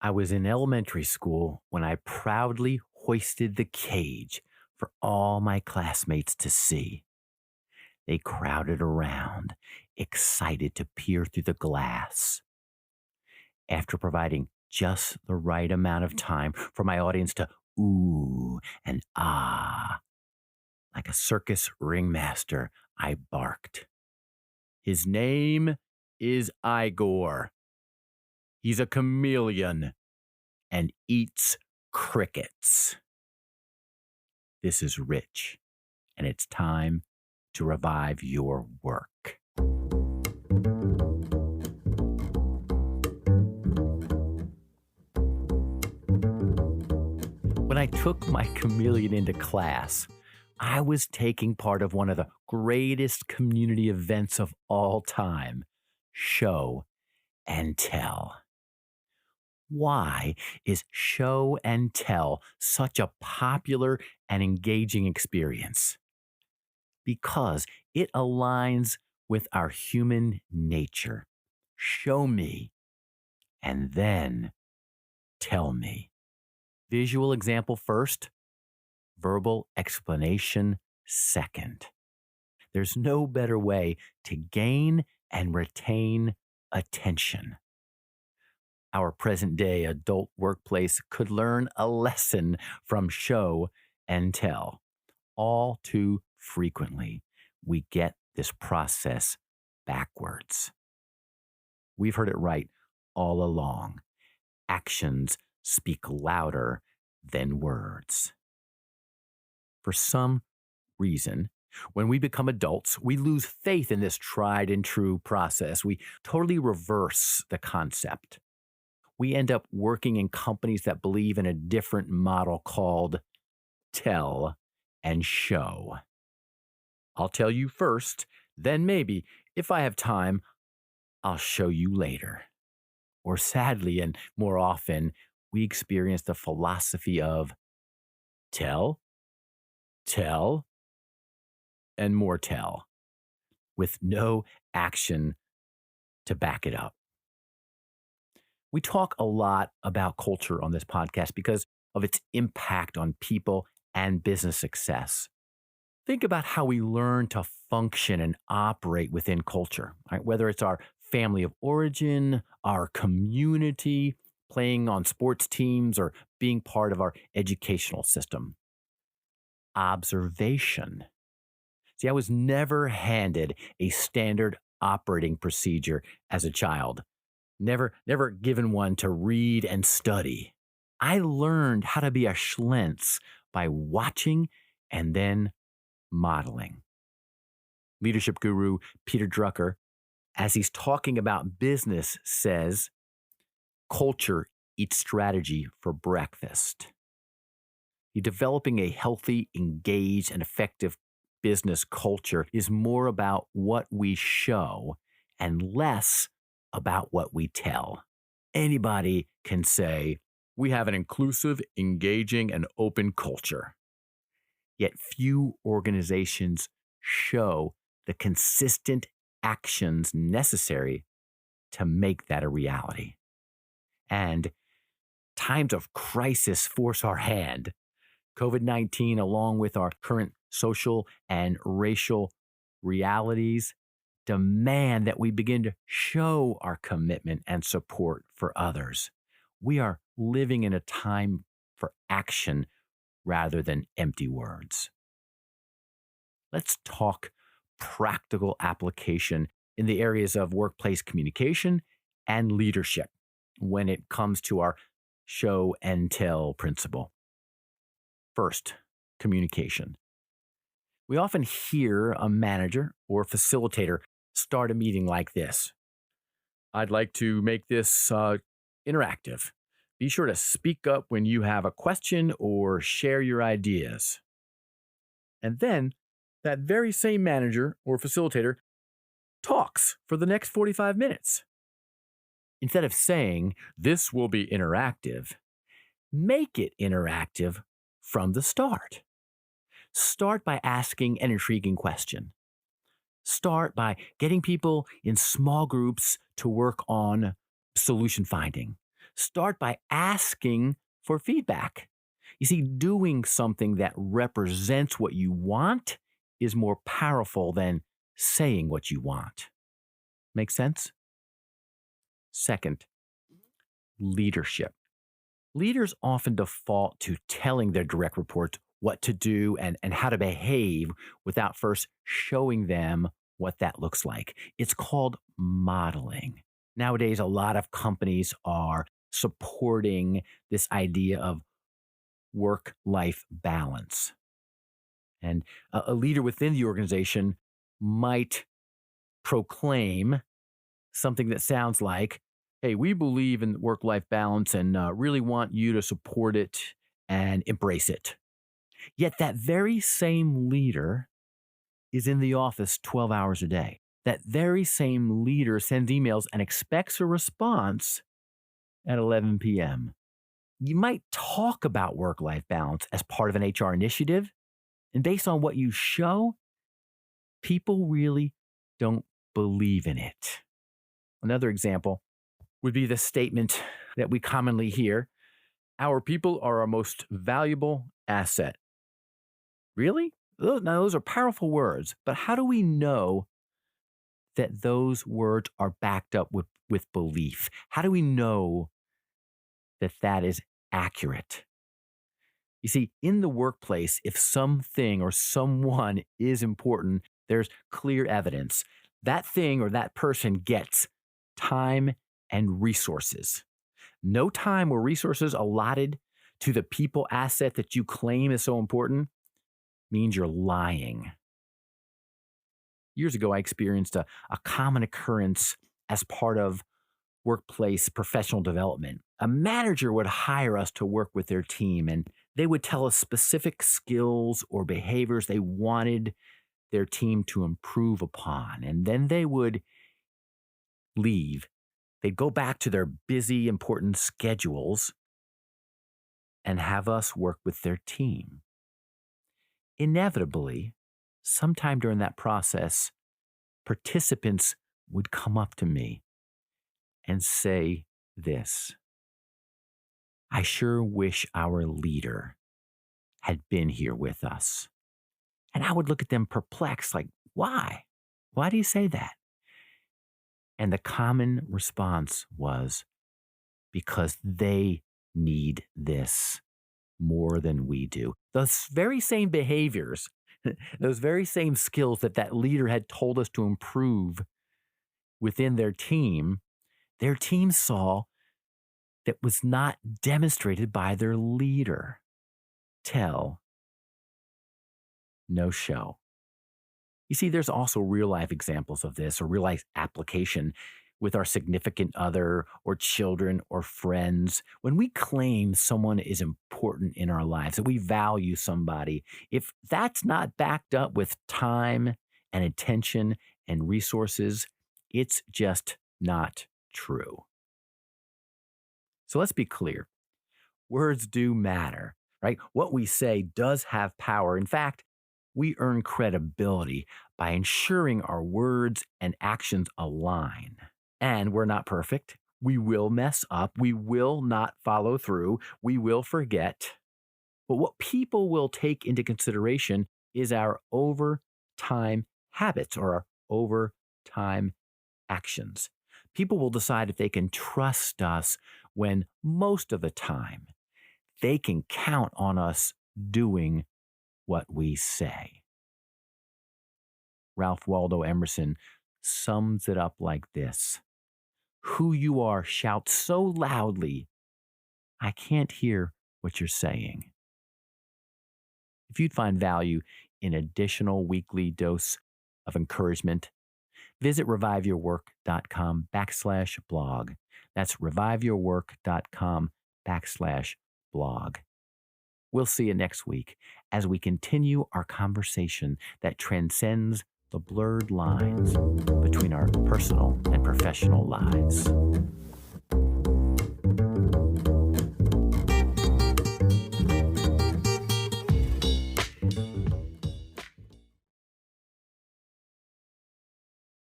I was in elementary school when I proudly hoisted the cage for all my classmates to see. They crowded around, excited to peer through the glass. After providing just the right amount of time for my audience to ooh and ah, like a circus ringmaster, I barked. His name is Igor. He's a chameleon and eats crickets. This is Rich, and it's time to revive your work. When I took my chameleon into class, I was taking part of one of the greatest community events of all time, show and tell. Why is show and tell such a popular and engaging experience? Because it aligns with our human nature. Show me and then tell me. Visual example first, verbal explanation second. There's no better way to gain and retain attention. Our present day adult workplace could learn a lesson from show and tell. All too frequently, we get this process backwards. We've heard it right all along. Actions speak louder than words. For some reason, when we become adults, we lose faith in this tried and true process. We totally reverse the concept. We end up working in companies that believe in a different model called tell and show. I'll tell you first, then maybe, if I have time, I'll show you later. Or sadly, and more often, we experience the philosophy of tell, tell, and more tell, with no action to back it up. We talk a lot about culture on this podcast because of its impact on people and business success. Think about how we learn to function and operate within culture, right? Whether it's our family of origin, our community, playing on sports teams, or being part of our educational system. Observation. See, I was never handed a standard operating procedure as a child. Never given one to read and study. I learned how to be a Schlentz by watching and then modeling. Leadership guru Peter Drucker, as he's talking about business, says, culture eats strategy for breakfast. Developing a healthy, engaged, and effective business culture is more about what we show and less about what we tell. Anybody can say, we have an inclusive, engaging, and open culture. Yet few organizations show the consistent actions necessary to make that a reality. And times of crisis force our hand. COVID-19, along with our current social and racial realities, demand that we begin to show our commitment and support for others. We are living in a time for action rather than empty words. Let's talk practical application in the areas of workplace communication and leadership when it comes to our show and tell principle. First, communication. We often hear a manager or facilitator start a meeting like this. I'd like to make this interactive. Be sure to speak up when you have a question or share your ideas. And then that very same manager or facilitator talks for the next 45 minutes. Instead of saying, this will be interactive, make it interactive from the start. Start by asking an intriguing question. Start by getting people in small groups to work on solution finding. Start by asking for feedback. You see, doing something that represents what you want is more powerful than saying what you want. Make sense? Second, leadership. Leaders often default to telling their direct reports what to do and how to behave without first showing them what that looks like. It's called modeling. Nowadays, a lot of companies are supporting this idea of work life balance. And a leader within the organization might proclaim something that sounds like, hey, we believe in work life balance and really want you to support it and embrace it. Yet that very same leader is in the office 12 hours a day. That very same leader sends emails and expects a response at 11 p.m. You might talk about work life balance as part of an HR initiative, and based on what you show, people really don't believe in it. Another example would be the statement that we commonly hear: our people are our most valuable asset. Really? Now, those are powerful words, but how do we know that those words are backed up with belief? How do we know that that is accurate? You see, in the workplace, if something or someone is important, there's clear evidence. That thing or that person gets time and resources. No time or resources allotted to the people asset that you claim is so important means you're lying. Years ago, I experienced a common occurrence as part of workplace professional development. A manager would hire us to work with their team, and they would tell us specific skills or behaviors they wanted their team to improve upon. And then they would leave. They'd go back to their busy, important schedules and have us work with their team. Inevitably, sometime during that process, participants would come up to me and say this: I sure wish our leader had been here with us. And I would look at them perplexed, like, why? Why do you say that? And the common response was, because they need this more than we do. Those very same behaviors, those very same skills that leader had told us to improve within their team saw that was not demonstrated by their leader. Tell, no show. You see, there's also real life examples of this, or real life application with our significant other or children or friends. When we claim someone is important in our lives, that we value somebody, if that's not backed up with time and attention and resources, it's just not true. So let's be clear. Words do matter, right? What we say does have power. In fact, we earn credibility by ensuring our words and actions align. And we're not perfect. We will mess up. We will not follow through. We will forget. But what people will take into consideration is our overtime habits or our overtime actions. People will decide if they can trust us when most of the time they can count on us doing what we say. Ralph Waldo Emerson sums it up like this: who you are shouts so loudly, I can't hear what you're saying. If you'd find value in additional weekly dose of encouragement, visit reviveyourwork.com/blog. That's reviveyourwork.com/blog. We'll see you next week as we continue our conversation that transcends the blurred lines between our personal and professional lives.